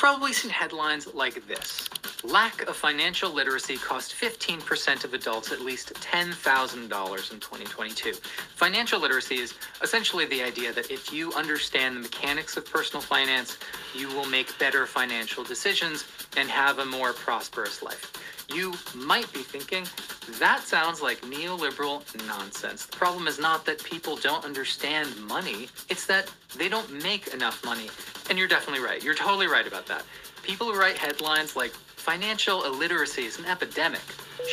probably seen headlines like this. Lack of financial literacy cost 15% of adults at least $10,000 in 2022. Financial literacy is essentially the idea that if you understand the mechanics of personal finance, you will make better financial decisions and have a more prosperous life. You might be thinking, that sounds like neoliberal nonsense. The problem is not that people don't understand money, it's that they don't make enough money. And you're definitely right. You're totally right about that. People who write headlines like financial illiteracy is an epidemic,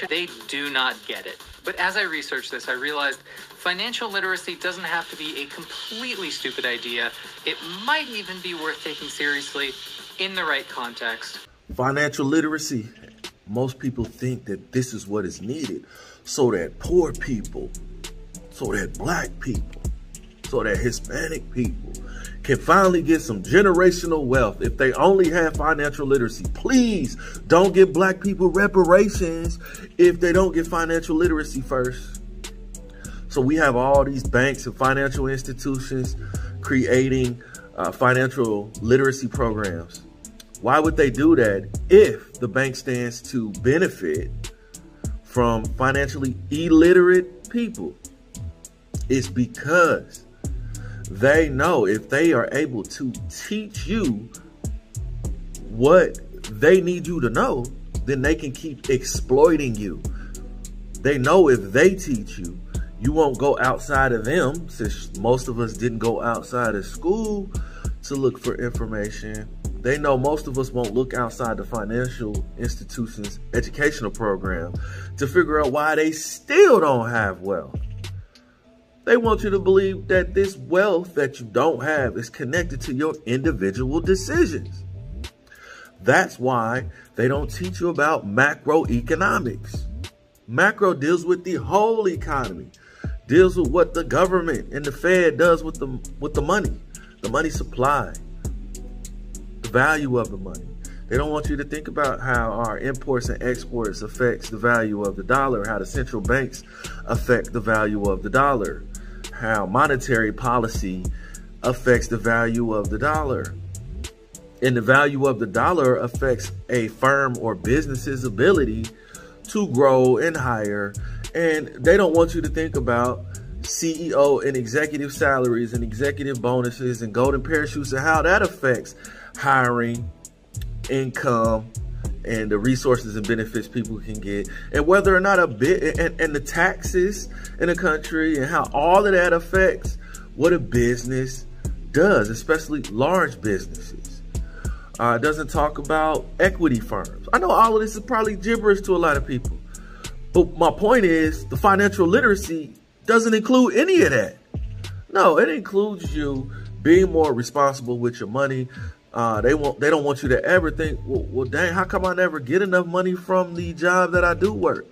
they do not get it. But as I researched this, I realized financial literacy doesn't have to be a completely stupid idea. It might even be worth taking seriously in the right context. Financial literacy. Most people think that this is what is needed so that poor people, so that black people, so that Hispanic people can finally get some generational wealth. If they only have financial literacy, please don't give black people reparations if they don't get financial literacy first. So we have all these banks and financial institutions creating financial literacy programs. Why would they do that if the bank stands to benefit from financially illiterate people? It's because they know if they are able to teach you what they need you to know, then they can keep exploiting you. They know if they teach you, you won't go outside of them, since most of us didn't go outside of school to look for information. They know most of us won't look outside the financial institution's educational program to figure out why they still don't have wealth. They want you to believe that this wealth that you don't have is connected to your individual decisions. That's why they don't teach you about macroeconomics. Macro deals with the whole economy, deals with what the government and the Fed does with the money supply, the value of the money. They don't want you to think about how our imports and exports affects the value of the dollar, how the central banks affect the value of the dollar, how monetary policy affects the value of the dollar. And the value of the dollar affects a firm or business's ability to grow and hire. And they don't want you to think about CEO and executive salaries and executive bonuses and golden parachutes and how that affects hiring, income, and the resources and benefits people can get, and whether or not and the taxes in the country and how all of that affects what a business does, especially large businesses. It doesn't talk about equity firms. I know all of this is probably gibberish to a lot of people, but my point is the financial literacy doesn't include any of that. No, it includes you being more responsible with your money. They don't want you to ever think, well, dang, how come I never get enough money from the job that I do work?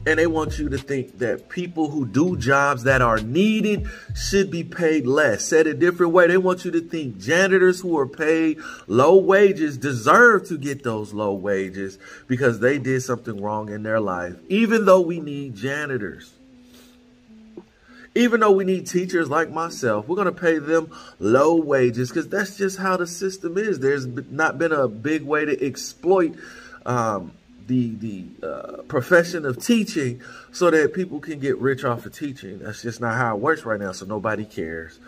And they want you to think that people who do jobs that are needed should be paid less. Said a different way, they want you to think janitors who are paid low wages deserve to get those low wages because they did something wrong in their life, even though we need janitors. Even though we need teachers like myself, we're going to pay them low wages because that's just how the system is. There's not been a big way to exploit the profession of teaching so that people can get rich off of teaching. That's just not how it works right now, so nobody cares.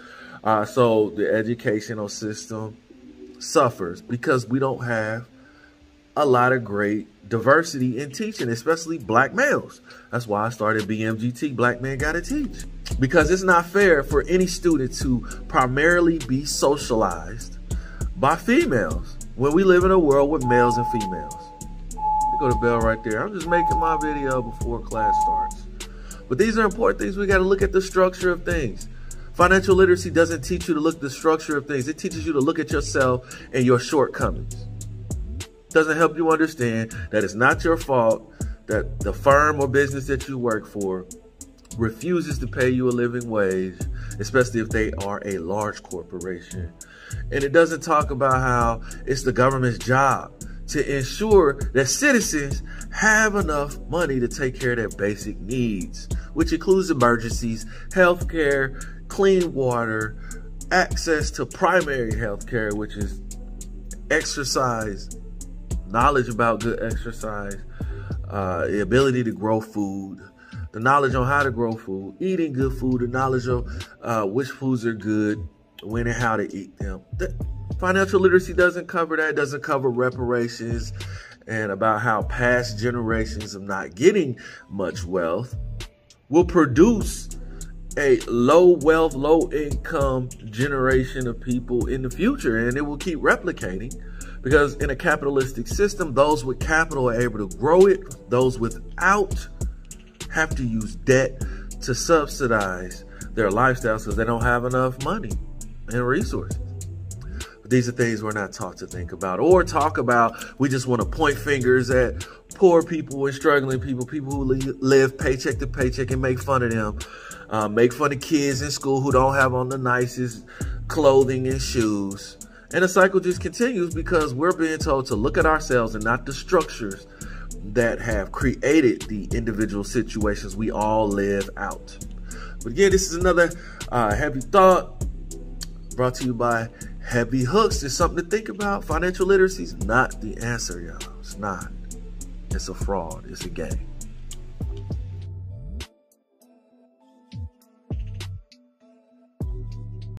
So the educational system suffers because we don't have a lot of great diversity in teaching, especially black males. That's why I started BMGT, Black Men Gotta Teach. Because it's not fair for any student to primarily be socialized by females when we live in a world with males and females. Go to bell right there. I'm just making my video before class starts. But these are important things. We got to look at the structure of things. Financial literacy doesn't teach you to look at the structure of things. It teaches you to look at yourself and your shortcomings. It doesn't help you understand that it's not your fault that the firm or business that you work for refuses to pay you a living wage, especially if they are a large corporation. And it doesn't talk about how it's the government's job to ensure that citizens have enough money to take care of their basic needs, which includes emergencies, healthcare, clean water, access to primary healthcare, which is exercise, knowledge about good exercise, the ability to grow food, the knowledge on how to grow food, eating good food, the knowledge of which foods are good, when and how to eat them. Financial literacy doesn't cover that. It doesn't cover reparations and about how past generations of not getting much wealth will produce a low wealth, low income generation of people in the future. And it will keep replicating because in a capitalistic system, those with capital are able to grow it. Those without have to use debt to subsidize their lifestyles because they don't have enough money and resources. But these are things we're not taught to think about or talk about. We just want to point fingers at poor people and struggling people, people who live paycheck to paycheck, and make fun of them. Make fun of kids in school who don't have on the nicest clothing and shoes. And the cycle just continues because we're being told to look at ourselves and not the structures that have created the individual situations we all live out. But again, this is another heavy thought brought to you by Heavy Hooks. It's something to think about. Financial literacy is not the answer, y'all. It's not. It's a fraud. It's a game.